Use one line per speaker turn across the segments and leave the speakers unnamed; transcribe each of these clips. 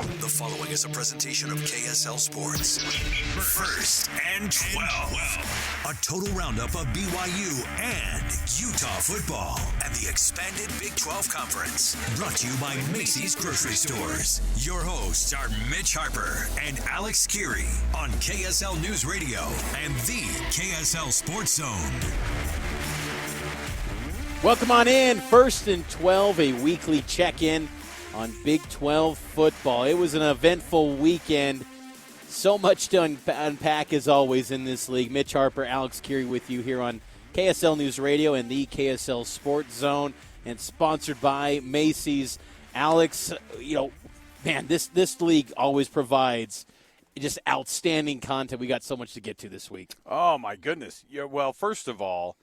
The following is a presentation of KSL Sports. First and 12. A total roundup of BYU and Utah football and the expanded Big 12 Conference. Brought to you by Macy's Grocery Stores. Your hosts are Mitch Harper and Alex Kirry on KSL News Radio and the KSL Sports Zone.
Welcome on in. First and 12, a weekly check-in on Big 12 football. It was an eventful weekend. So much to unpack as always in this league. Mitch Harper, Alex Kirry with you here on KSL News Radio and the KSL Sports Zone, and sponsored by Macy's. Alex, this league always provides just outstanding content. We got so much to get to this week.
Oh, my goodness. Yeah, well, first of all,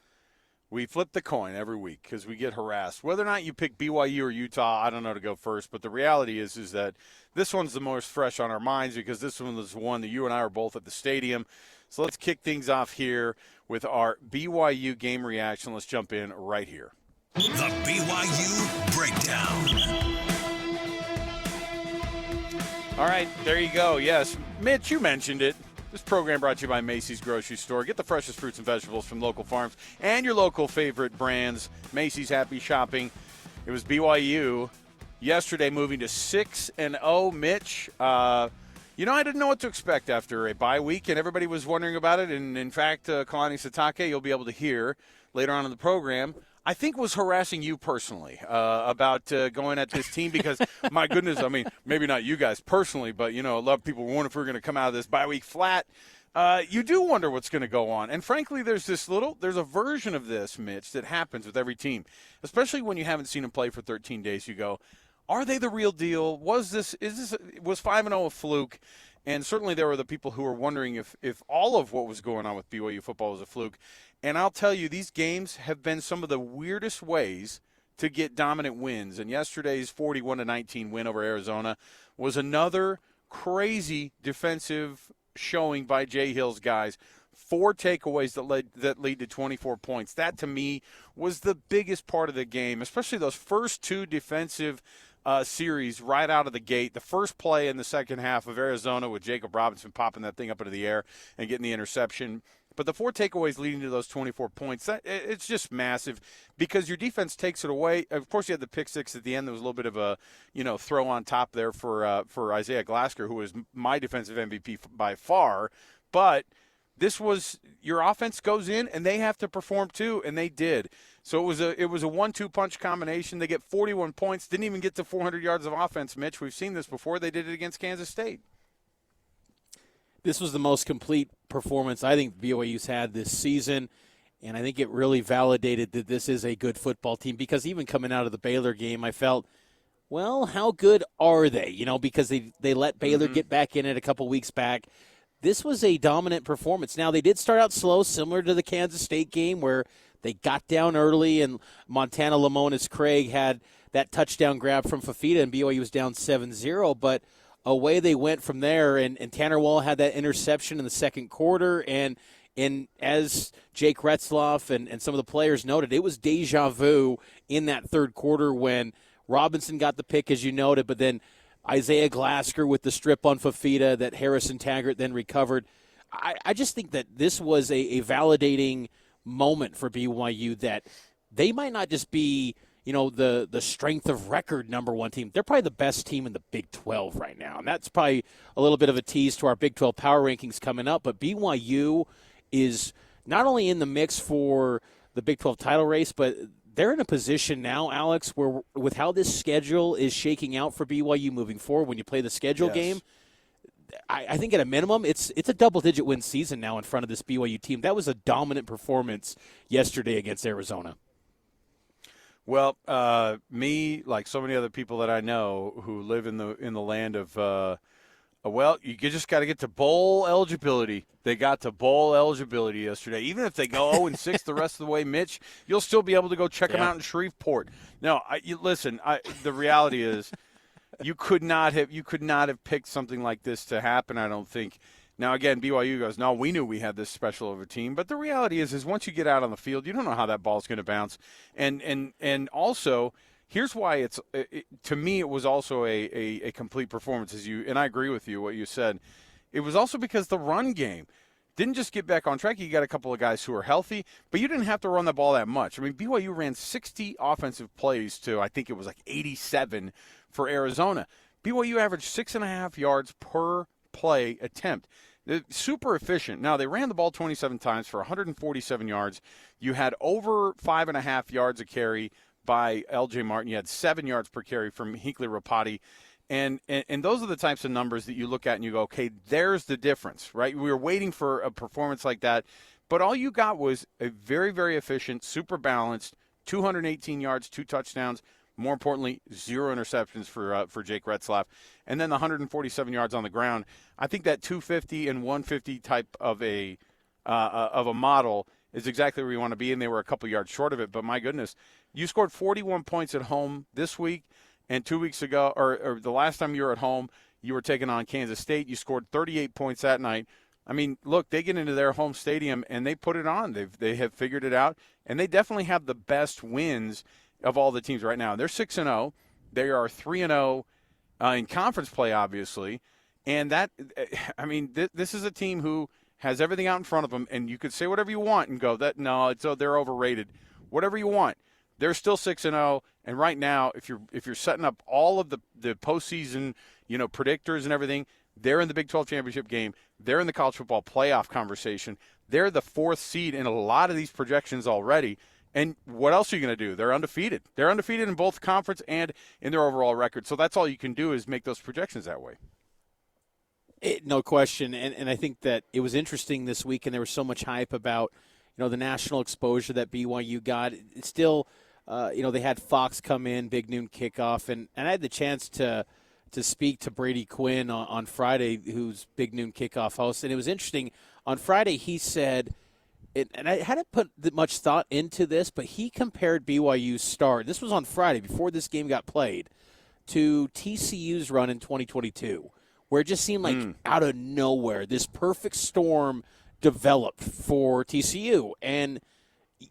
we flip the coin every week because we get harassed. Whether or not you pick BYU or Utah, I don't know to go first. But the reality is that this one's the most fresh on our minds because this one was one that you and I are both at the stadium. So let's kick things off here with our BYU game reaction. Let's jump in right here.
The BYU Breakdown.
All right, there you go. Yes, Mitch, you mentioned it. This program brought to you by Macy's Grocery Store. Get the freshest fruits and vegetables from local farms and your local favorite brands. Macy's Happy Shopping. It was BYU yesterday moving to 6-0. Mitch, I didn't know what to expect after a bye week, and everybody was wondering about it. And, in fact, Kalani Sitake, you'll be able to hear later on in the program, I think was harassing you personally about going at this team because, my goodness, I mean, maybe not you guys personally, but, a lot of people were wondering if we were going to come out of this bye week flat. You do wonder what's going to go on. And, frankly, there's a version of this, Mitch, that happens with every team, especially when you haven't seen them play for 13 days. You go, are they the real deal? Was 5-0 a fluke? And certainly there were the people who were wondering if all of what was going on with BYU football was a fluke. And I'll tell you, these games have been some of the weirdest ways to get dominant wins. And yesterday's 41-19 win over Arizona was another crazy defensive showing by Jay Hill's guys. 4 takeaways that lead to 24 points. That, to me, was the biggest part of the game, especially those first 2 defensive series right out of the gate. The first play in the second half of Arizona with Jacob Robinson popping that thing up into the air and getting the interception. But the 4 takeaways leading to those 24 points, it's just massive because your defense takes it away. Of course, you had the pick six at the end. There was a little bit of a, throw on top there for Isaiah Glasker, who was my defensive MVP by far. But this was your offense goes in and they have to perform too, and they did. So it was a 1-2 punch combination. They get 41 points, didn't even get to 400 yards of offense, Mitch. We've seen this before. They did it against Kansas State.
This was the most complete performance I think BYU's had this season, and I think it really validated that this is a good football team because even coming out of the Baylor game, I felt, well, how good are they? Because they let Baylor get back in it a couple weeks back. This was a dominant performance. Now, they did start out slow, similar to the Kansas State game where they got down early and Montana Lamonis Craig had that touchdown grab from Fafita and BYU was down 7-0, but away they went from there, and Tanner Wall had that interception in the second quarter, and as Jake Retzloff and some of the players noted, it was deja vu in that third quarter when Robinson got the pick, as you noted, but then Isaiah Glasker with the strip on Fafita that Harrison Taggart then recovered. I just think that this was a validating moment for BYU that they might not just be the strength of record number 1 team. They're probably the best team in the Big 12 right now. And that's probably a little bit of a tease to our Big 12 power rankings coming up. But BYU is not only in the mix for the Big 12 title race, but they're in a position now, Alex, where with how this schedule is shaking out for BYU moving forward, when you play the schedule game, I think at a minimum it's a double-digit win season now in front of this BYU team. That was a dominant performance yesterday against Arizona.
Well, me, like so many other people that I know who live in the land of, you just got to get to bowl eligibility. They got to bowl eligibility yesterday. Even if they go 0-6 the rest of the way, Mitch, you'll still be able to go check them out in Shreveport. No, the reality is you could not have picked something like this to happen, I don't think. Now, again, BYU goes, no, we knew we had this special of a team. But the reality is once you get out on the field, you don't know how that ball's going to bounce. And also, Here's why to me, it was also a complete performance, and I agree with you, what you said. It was also because the run game didn't just get back on track. You got a couple of guys who are healthy, but you didn't have to run the ball that much. I mean, BYU ran 60 offensive plays to, I think it was like 87 for Arizona. BYU averaged 6.5 yards per play attempt. Super efficient. Now, they ran the ball 27 times for 147 yards. You had over 5.5 yards a carry by L.J. Martin. You had 7 yards per carry from Hinkley Rapati. And those are the types of numbers that you look at and you go, okay, there's the difference, right? We were waiting for a performance like that, but all you got was a very, very efficient, super balanced, 218 yards, 2 touchdowns. More importantly, 0 interceptions for Jake Retzlaff, and then the 147 yards on the ground. I think that 250 and 150 type of a model is exactly where you want to be, and they were a couple yards short of it. But my goodness, you scored 41 points at home this week, and 2 weeks ago, or the last time you were at home, you were taking on Kansas State. You scored 38 points that night. I mean, look, they get into their home stadium and they put it on. They have figured it out, and they definitely have the best wins of all the teams right now. They're 6-0. They are 3-0 in conference play, obviously. And that, I mean, this is a team who has everything out in front of them, and you could say whatever you want and go, they're overrated. Whatever you want. They're still 6-0, and right now, if you're setting up all of the postseason, predictors and everything, they're in the Big 12 championship game. They're in the college football playoff conversation. They're the 4th seed in a lot of these projections already. And what else are you going to do? They're undefeated. They're undefeated in both conference and in their overall record. So that's all you can do is make those projections that way.
No question. And I think that it was interesting this week, and there was so much hype about, the national exposure that BYU got. It's still, they had Fox come in, Big Noon Kickoff, and I had the chance to speak to Brady Quinn on Friday, who's Big Noon Kickoff host. And it was interesting. On Friday, he said, and I hadn't put much thought into this, but he compared BYU's start. This was on Friday before this game got played, to TCU's run in 2022, where it just seemed like out of nowhere, this perfect storm developed for TCU. And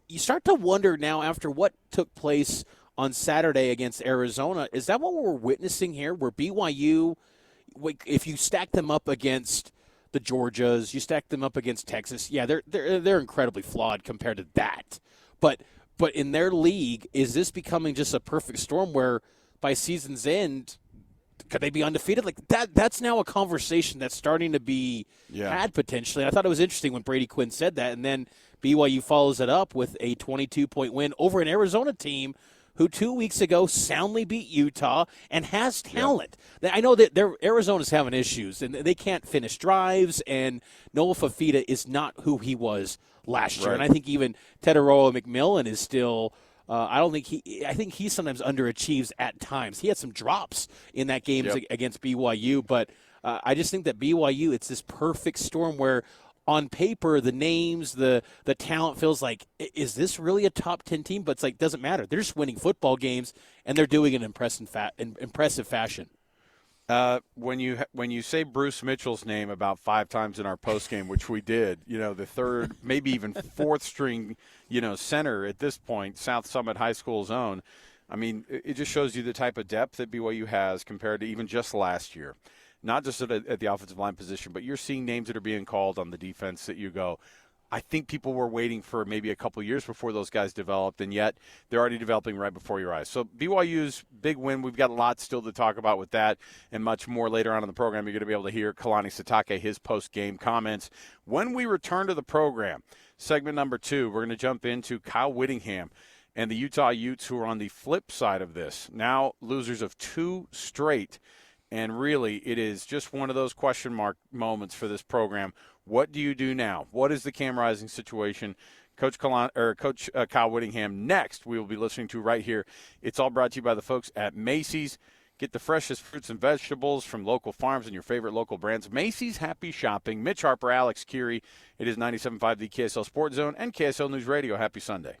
you start to wonder now, after what took place on Saturday against Arizona, is that what we're witnessing here, where BYU, if you stack them up against the Georgias, you stack them up against Texas, yeah, they're incredibly flawed compared to that. But in their league, is this becoming just a perfect storm where by season's end, could they be undefeated? Like that's now a conversation that's starting to be had potentially. And I thought it was interesting when Brady Quinn said that, and then BYU follows it up with a 22-point win over an Arizona team who 2 weeks ago soundly beat Utah and has talent. Yep. I know that Arizona's having issues, and they can't finish drives, and Noah Fafita is not who he was last year. And I think even Tetaroa McMillan is still I think he sometimes underachieves at times. He had some drops in that game against BYU, but I just think that BYU, it's this perfect storm where on paper, the names, the talent feels like, is this really a top 10 team? But it's like, doesn't matter. They're just winning football games, and they're doing it in impressive fashion.
When you say Bruce Mitchell's name about 5 times in our postgame, which we did, the third, maybe even 4th string, center at this point, South Summit High School's own, I mean, it just shows you the type of depth that BYU has compared to even just last year. Not just at the offensive line position, but you're seeing names that are being called on the defense that you go, I think people were waiting for maybe a couple years before those guys developed, and yet they're already developing right before your eyes. So BYU's big win, we've got a lot still to talk about with that and much more later on in the program. You're going to be able to hear Kalani Sitake, his post-game comments. When we return to the program, segment number 2, we're going to jump into Kyle Whittingham and the Utah Utes, who are on the flip side of this, now losers of 2 straight. And really, it is just one of those question mark moments for this program. What do you do now? What is the Cam Rising situation? Coach Kyle Whittingham next we will be listening to right here. It's all brought to you by the folks at Macy's. Get the freshest fruits and vegetables from local farms and your favorite local brands. Macy's Happy Shopping. Mitch, Harper, Alex, Kirry. It is 97.5 the KSL Sports Zone and KSL News Radio. Happy Sunday.